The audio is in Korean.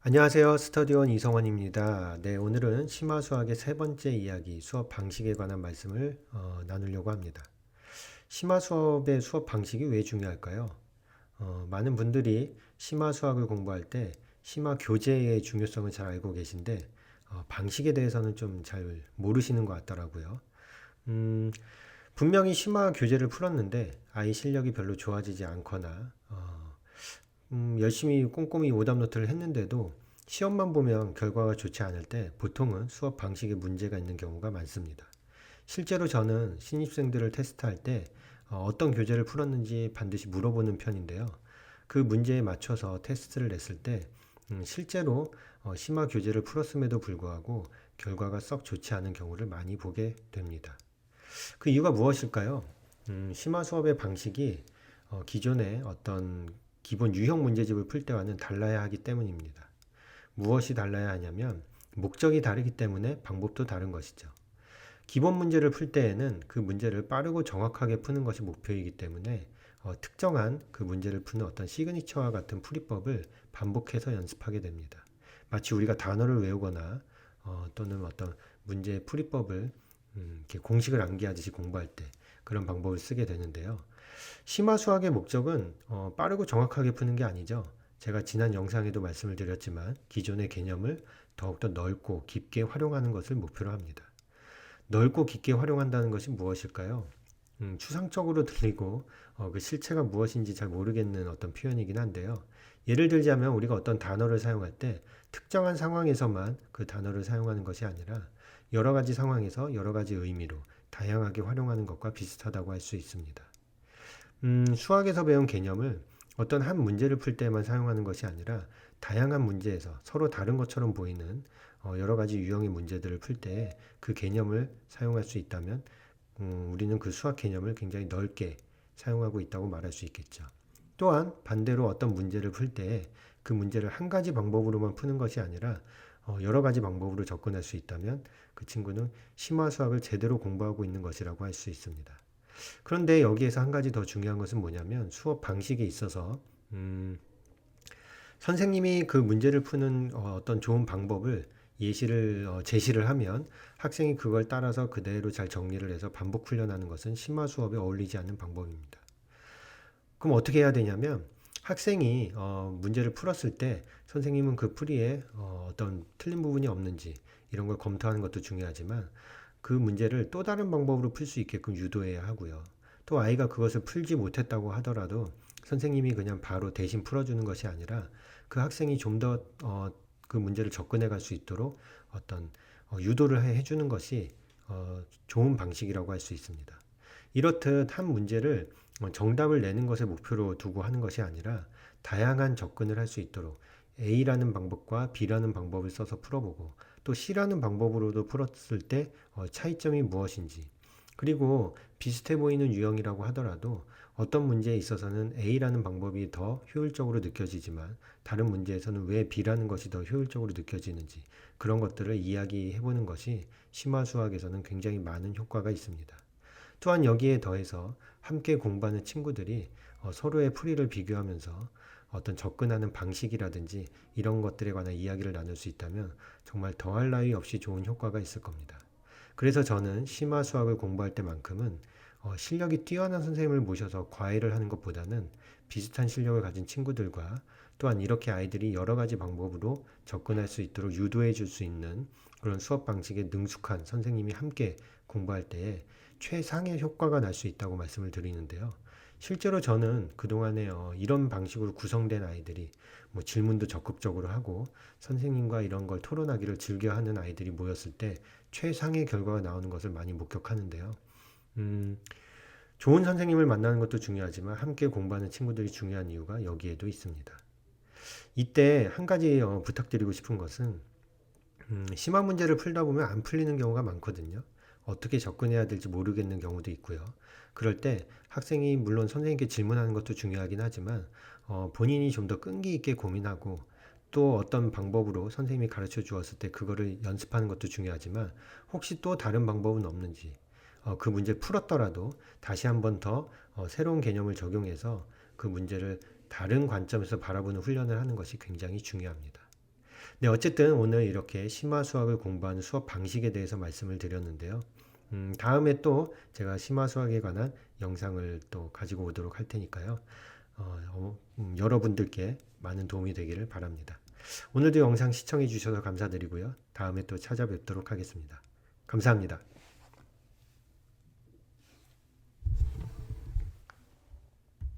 안녕하세요. 스터디원 이성원입니다. 네, 오늘은 심화수학의 세 번째 이야기, 수업 방식에 관한 말씀을 나누려고 합니다. 심화수업의 수업 방식이 왜 중요할까요? 많은 분들이 심화수학을 공부할 때 심화 교재의 중요성을 잘 알고 계신데 방식에 대해서는 좀 잘 모르시는 것 같더라고요. 음, 분명히 심화 교재를 풀었는데 아이 실력이 별로 좋아지지 않거나 열심히 꼼꼼히 오답 노트를 했는데도 시험만 보면 결과가 좋지 않을 때 보통은 수업 방식에 문제가 있는 경우가 많습니다. 실제로 저는 신입생들을 테스트할 때 어떤 교재를 풀었는지 반드시 물어보는 편인데요. 그 문제에 맞춰서 테스트를 냈을 때 실제로 심화 교재를 풀었음에도 불구하고 결과가 썩 좋지 않은 경우를 많이 보게 됩니다. 그 이유가 무엇일까요? 심화 수업의 방식이 기존의 어떤 기본 유형 문제집을 풀 때와는 달라야 하기 때문입니다. 무엇이 달라야 하냐면 목적이 다르기 때문에 방법도 다른 것이죠. 기본 문제를 풀 때에는 그 문제를 빠르고 정확하게 푸는 것이 목표이기 때문에 특정한 그 문제를 푸는 어떤 시그니처와 같은 풀이법을 반복해서 연습하게 됩니다. 마치 우리가 단어를 외우거나 또는 어떤 문제의 풀이법을 이렇게 공식을 암기하듯이 공부할 때 그런 방법을 쓰게 되는데요. 심화 수학의 목적은 빠르고 정확하게 푸는 게 아니죠. 제가 지난 영상에도 말씀을 드렸지만 기존의 개념을 더욱더 넓고 깊게 활용하는 것을 목표로 합니다. 넓고 깊게 활용한다는 것이 무엇일까요? 추상적으로 들리고 그 실체가 무엇인지 잘 모르겠는 어떤 표현이긴 한데요. 예를 들자면 우리가 어떤 단어를 사용할 때 특정한 상황에서만 그 단어를 사용하는 것이 아니라 여러 가지 상황에서 여러 가지 의미로 다양하게 활용하는 것과 비슷하다고 할 수 있습니다. 수학에서 배운 개념을 어떤 한 문제를 풀 때만 사용하는 것이 아니라 다양한 문제에서 서로 다른 것처럼 보이는 여러 가지 유형의 문제들을 풀 때 그 개념을 사용할 수 있다면 우리는 그 수학 개념을 굉장히 넓게 사용하고 있다고 말할 수 있겠죠. 또한 반대로 어떤 문제를 풀 때 그 문제를 한 가지 방법으로만 푸는 것이 아니라 여러 가지 방법으로 접근할 수 있다면 그 친구는 심화 수학을 제대로 공부하고 있는 것이라고 할 수 있습니다. 그런데 여기에서 한 가지 더 중요한 것은 뭐냐면 수업 방식에 있어서 선생님이 그 문제를 푸는 어떤 좋은 방법을 예시를 제시를 하면 학생이 그걸 따라서 그대로 잘 정리를 해서 반복 훈련하는 것은 심화 수업에 어울리지 않는 방법입니다. 그럼 어떻게 해야 되냐면 학생이 문제를 풀었을 때 선생님은 그 풀이에 어떤 틀린 부분이 없는지 이런 걸 검토하는 것도 중요하지만 그 문제를 또 다른 방법으로 풀 수 있게끔 유도해야 하고요. 또 아이가 그것을 풀지 못했다고 하더라도 선생님이 그냥 바로 대신 풀어주는 것이 아니라 그 학생이 좀 더 그 문제를 접근해 갈 수 있도록 어떤 유도를 해주는 것이 좋은 방식이라고 할 수 있습니다. 이렇듯 한 문제를 정답을 내는 것을 목표로 두고 하는 것이 아니라 다양한 접근을 할 수 있도록 A라는 방법과 B라는 방법을 써서 풀어보고 또 C라는 방법으로도 풀었을 때 차이점이 무엇인지 그리고 비슷해 보이는 유형이라고 하더라도 어떤 문제에 있어서는 A라는 방법이 더 효율적으로 느껴지지만 다른 문제에서는 왜 B라는 것이 더 효율적으로 느껴지는지 그런 것들을 이야기해 보는 것이 심화 수학에서는 굉장히 많은 효과가 있습니다. 또한 여기에 더해서 함께 공부하는 친구들이 서로의 풀이를 비교하면서 어떤 접근하는 방식이라든지 이런 것들에 관한 이야기를 나눌 수 있다면 정말 더할 나위 없이 좋은 효과가 있을 겁니다. 그래서 저는 심화 수학을 공부할 때만큼은 실력이 뛰어난 선생님을 모셔서 과외를 하는 것보다는 비슷한 실력을 가진 친구들과 또한 이렇게 아이들이 여러 가지 방법으로 접근할 수 있도록 유도해 줄 수 있는 그런 수업 방식에 능숙한 선생님이 함께 공부할 때에 최상의 효과가 날 수 있다고 말씀을 드리는데요. 실제로 저는 그동안에 이런 방식으로 구성된 아이들이 뭐 질문도 적극적으로 하고 선생님과 이런 걸 토론하기를 즐겨하는 아이들이 모였을 때 최상의 결과가 나오는 것을 많이 목격하는데요. 음, 좋은 선생님을 만나는 것도 중요하지만 함께 공부하는 친구들이 중요한 이유가 여기에도 있습니다. 이때 한 가지 부탁드리고 싶은 것은 심화 문제를 풀다 보면 안 풀리는 경우가 많거든요. 어떻게 접근해야 될지 모르겠는 경우도 있고요. 그럴 때 학생이 물론 선생님께 질문하는 것도 중요하긴 하지만 본인이 좀 더 끈기 있게 고민하고 또 어떤 방법으로 선생님이 가르쳐 주었을 때 그거를 연습하는 것도 중요하지만 혹시 또 다른 방법은 없는지 그 문제를 풀었더라도 다시 한번 더 새로운 개념을 적용해서 그 문제를 다른 관점에서 바라보는 훈련을 하는 것이 굉장히 중요합니다. 네, 어쨌든 오늘 이렇게 심화 수학을 공부하는 수업 방식에 대해서 말씀을 드렸는데요. 다음에 또 제가 심화 수학에 관한 영상을 또 가지고 오도록 할 테니까요. 여러분들께 많은 도움이 되기를 바랍니다. 오늘도 영상 시청해 주셔서 감사드리고요. 다음에 또 찾아뵙도록 하겠습니다. 감사합니다.